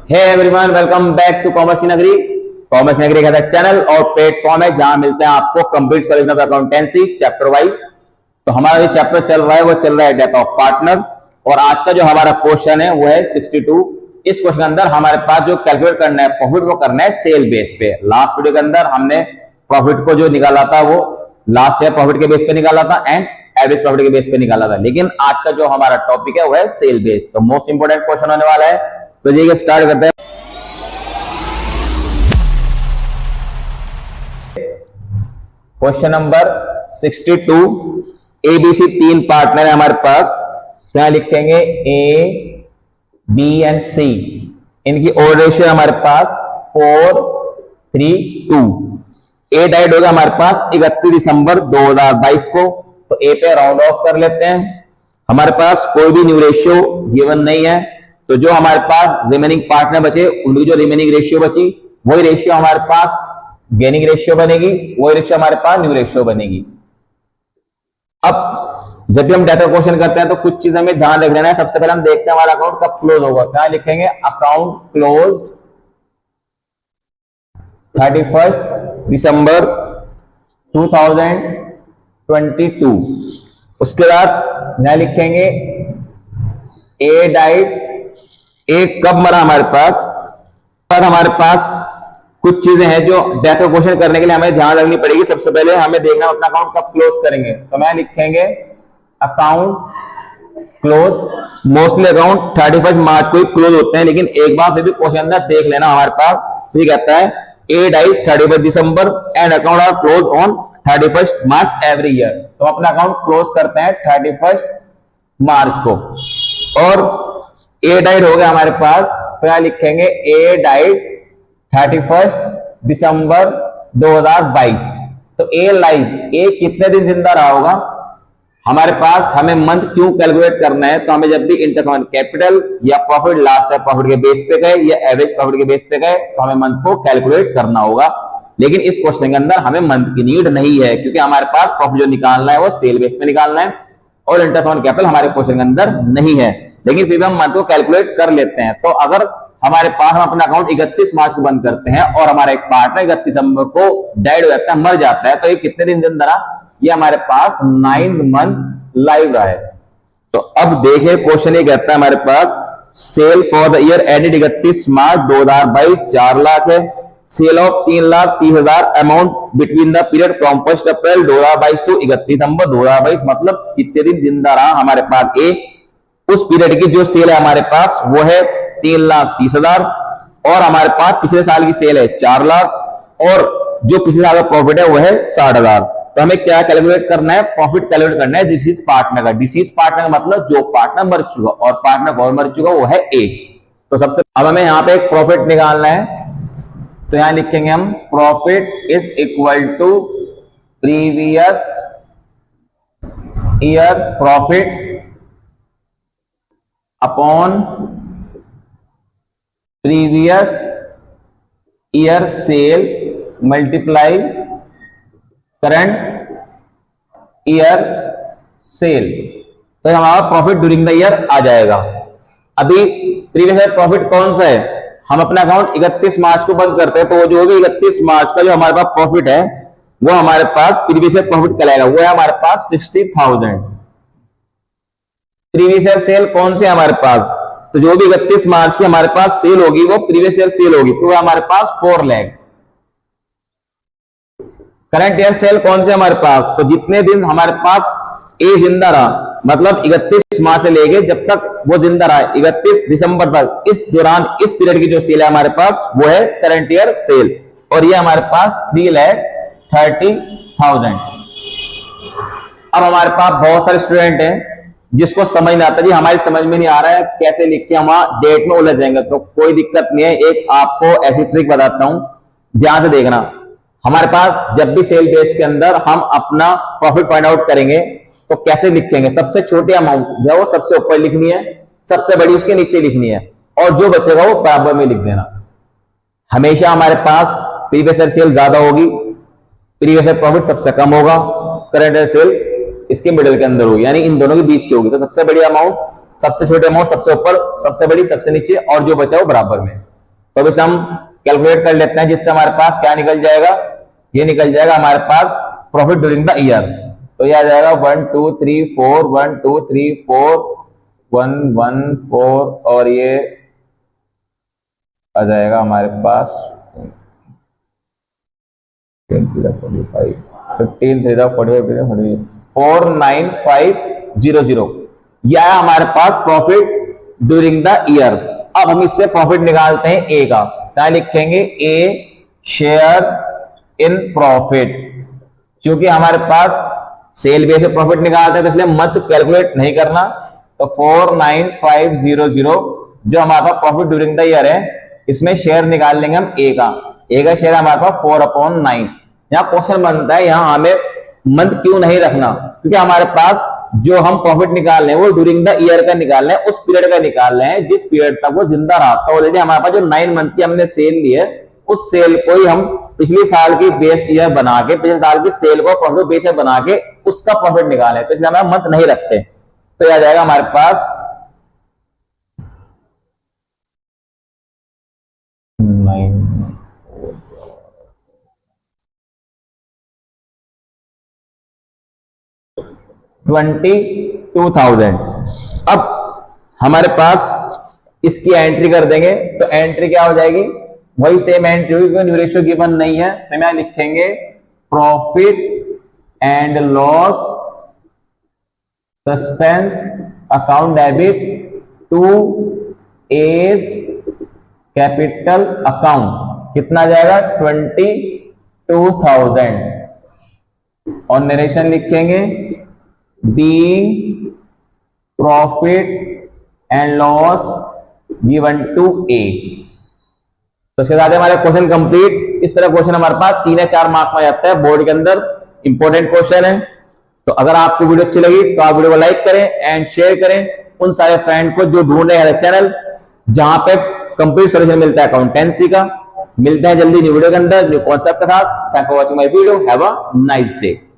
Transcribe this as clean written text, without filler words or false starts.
Hey everyone, welcome back to commerce की नगरी। Commerce की नगरी का चैनल और प्लेटफॉर्म है जहां मिलते हैं आपको complete solution of accountancy chapter wise. तो हमारा जो चैप्टर चल रहा है वो चल रहा है डेथ ऑफ पार्टनर, और आज का जो हमारा क्वेश्चन है वो है 62। इस क्वेश्चन के अंदर हमारे पास जो कैलकुलेट करना है प्रॉफिट वो करना है सेल बेस पे। लास्ट वीडियो के अंदर हमने प्रॉफिट को जो निकाला था वो लास्ट ईयर प्रॉफिट के बेस पे निकाला था एंड एवरेज प्रॉफिट के बेस पे निकाला था, लेकिन आज का जो हमारा टॉपिक है वो है सेल बेस। तो मोस्ट इंपोर्टेंट क्वेश्चन होने वाला है, तो ये स्टार्ट करते हैं। Question number 62। एबीसी तीन पार्टनर है हमारे पास, क्या लिखेंगे ए बी एंड सी। इनकी ऑर्डर रेशियो हमारे पास 4:3:2। ए डाइट होगा हमारे पास 31 दिसंबर 2022 को, तो ए पे राउंड ऑफ कर लेते हैं। हमारे पास कोई भी न्यू रेशियो गिवन नहीं है, तो जो हमारे पास रिमेनिंग पार्टनर बचे उनकी जो रिमेनिंग रेशियो बची वही रेशियो हमारे पास गेनिंग रेशियो बनेगी, वही रेशियो हमारे पास न्यू रेशियो बनेगी। अब जब भी हम डेटा क्वेश्चन करते हैं तो कुछ चीजें हमें ध्यान रख लेना है। सबसे पहले हम देखते हैं हमारा अकाउंट कब क्लोज होगा। क्या लिखेंगे? Account closed 31 December 2022। उसके बाद क्या लिखेंगे? ए डाइट, ए कब मरा हमारे पास। पर हमारे पास कुछ चीजें हैं जो डेथ का क्वेश्चन करने के लिए हमें ध्यान रखनी पड़ेगी। सबसे पहले हमें देखना अपना अकाउंट कब क्लोज करेंगे, तो मैं लिखेंगे अकाउंट क्लोज। मोस्टली अकाउंट 31 मार्च को ही क्लोज होते हैं, लेकिन एक बार फिर भी क्वेश्चन अंदर देख लेना हमारे पास ये कहता है a dies 31 December end account are close on 31 March every year. तो अपना अकाउंट क्लोज करते हैं 31 मार्च को। और ए डाइट हो गया हमारे पास, तो यहां लिखेंगे ए डाइट 31 दिसंबर 2022। तो ए लाइव, ए कितने दिन जिंदा रहा होगा हमारे पास। हमें मंथ क्यों कैलकुलेट करना है, तो हमें जब भी इंटरेस्ट ऑन कैपिटल या प्रॉफिट लास्ट ईयर प्रॉफिट के बेस पे गए या एवरेज प्रॉफिट के बेस पे गए तो हमें मंथ को कैलकुलेट करना होगा। लेकिन इस क्वेश्चन के अंदर हमें मंथ की नीड नहीं है, क्योंकि हमारे पास प्रॉफिट जो निकालना है वो सेल बेस पे निकालना है और इंटरेस्ट ऑन कैपिटल हमारे क्वेश्चन के अंदर नहीं है। लेकिन फिर भी हम मंथ को कैलकुलेट कर लेते हैं। तो अगर हमारे पास हम अपना अकाउंट 31 मार्च को बंद करते हैं और हमारा एक पार्टनर 31 दिसंबर को डाइड हो जाता है, मर जाता है, तो ये कितने दिन जिंदा रहा? ये हमारे पास 9 मंथ लाइव रहा है। तो अब देखिए क्वेश्चन ये कहता है हमारे पास sale for the year ended 31 March 2022 4 lakh है। Sale of 3,30,000 amount between the period from 1 April 2022 to 31 December 2022। मतलब कितने दिन जिंदा रहा हमारे पास ए। उस पीरियड की जो सेल है हमारे पास वो है 3,30,000 और हमारे पास पिछले साल की सेल है 4 लाख और जो पिछले साल का प्रॉफिट है वो है 60,000। तो हमें क्या कैलकुलेट करना है? प्रॉफिट कैलकुलेट करना है डिसीज पार्टनर का। डिसीज पार्टनर का मतलब जो पार्टनर मर चुका, और पार्टनर कौन मर चुका वो है ए। तो सबसे अब हमें यहाँ पे एक प्रॉफिट निकालना है, तो यहां लिखेंगे हम profit is equal to previous year profit upon previous year sale multiply current year sale. तो हमारा प्रॉफिट ड्यूरिंग द ईयर आ जाएगा। अभी प्रीवियस ईयर प्रॉफिट कौन सा है? हम अपना अकाउंट 31 मार्च को बंद करते हैं, तो जो भी 31 मार्च का जो हमारे पास प्रॉफिट है वो हमारे पास प्रीवियस ईयर प्रॉफिट कहलाएगा। वो है हमारे पास 60,000। प्रीवियस ईयर सेल कौन सी है हमारे पास? तो जो भी 31 मार्च की हमारे पास सेल होगी वो प्रीवियस ईयर सेल होगी, तो हमारे पास 4 लाख। करंट ईयर सेल कौन से हमारे पास? तो जितने दिन हमारे पास ए जिंदा रहा, मतलब 31 मार्च से लेके जब तक वो जिंदा रहा 31 दिसंबर तक, इस दौरान इस पीरियड की जो सेल है हमारे पास वो है करंट ईयर सेल, और ये हमारे पास 3,30,000। अब हमारे पास बहुत सारे स्टूडेंट हैं जिसको समझ नहीं आता, जी हमारी समझ में नहीं आ रहा है कैसे लिख के हम डेट में उलझ जाएंगे। तो कोई दिक्कत नहीं है, एक आपको ऐसी ट्रिक बताता हूं, ध्यान से देखना। हमारे पास जब भी सेल बेस के अंदर हम अपना प्रॉफिट फाइंड आउट करेंगे तो कैसे लिखेंगे? सबसे छोटी अमाउंट जो है वो सबसे ऊपर लिखनी है, सबसे बड़ी उसके नीचे लिखनी है, और जो बचेगा वो बराबर में लिख देना। हमेशा हमारे पास प्रीवियस ईयर सेल ज्यादा होगी, प्रीवियस ईयर प्रॉफिट सबसे कम होगा, करंट ईयर सेल इसके मिडिल के अंदर होगी, यानी इन दोनों के बीच की होगी। तो सबसे बड़ी अमाउंट सबसे छोटे अमाउंट सबसे ऊपर, सबसे बड़ी सबसे नीचे, और जो बचा वो बराबर में। तो अब इसे हम कैलकुलेट कर लेते हैं, जिससे हमारे पास क्या निकल जाएगा, ये निकल जाएगा हमारे पास प्रॉफिट ड्यूरिंग द ईयर। तो ये आ जाएगा 1 2 3 4 1 2 3 4 1 1 4 और ये आ जाएगा हमारे पास 45 15 3 45 49500। यह है हमारे पास प्रॉफिट ड्यूरिंग द ईयर। अब हम इससे प्रॉफिट निकालते हैं ए का, क्या लिखेंगे, ए शेयर इन प्रॉफिट। क्योंकि हमारे पास सेल बेस पे प्रॉफिट निकालते हैं तो इसलिए मत कैलकुलेट नहीं करना। तो 49500 जो हमारा प्रॉफिट ड्यूरिंग द ईयर है, इसमें शेयर निकाल लेंगे हम ए का। ए का शेयर हमारे पास 4/9। यहाँ क्वेश्चन बनता है, यहाँ हमें मंथ क्यों नहीं रखना, क्योंकि हमारे पास जो हम प्रॉफिट निकाल रहे हैं वो ड्यूरिंग द ईयर का निकाल रहे हैं, उस पीरियड का निकाल रहे हैं जिस पीरियड तक वो जिंदा रहा। तो ऑलरेडी हमारे पास जो 9 मंथ की हमने सेल ली है, उस सेल को ही हम पिछले साल की बेस ईयर बना के, पिछले साल की सेल को प्रॉफिट बेस ईयर बना के उसका प्रॉफिट निकाले, तो इसलिए हमें मंथ नहीं रखते। तो यह आ जाएगा हमारे पास 22,000। अब हमारे पास इसकी एंट्री कर देंगे, तो एंट्री क्या हो जाएगी, वही सेम एंट्री होगी, क्योंकि न्यू रेशियो गिवन नहीं है। तो हम यहां लिखेंगे profit and loss suspense account debit to as capital account. कितना जाएगा, 22,000। और नरेशन लिखेंगे being profit and loss given to A। तो इसके साथ हमारे क्वेश्चन कंप्लीट। इस तरह क्वेश्चन हमारे पास 3 या 4 मार्क्स में जाता है बोर्ड के अंदर, इंपॉर्टेंट क्वेश्चन है। तो अगर आपको वीडियो अच्छी लगी तो आप वीडियो को लाइक करें एंड शेयर करें उन सारे फ्रेंड को जो ढूंढ रहे हैं चैनल जहां पे कंप्लीट सॉल्यूशन मिलता है अकाउंटेंसी का। मिलते हैं जल्दी न्यू वीडियो के अंदर न्यू कॉन्सेप्ट के साथ। Thank for watching my video, have a nice day.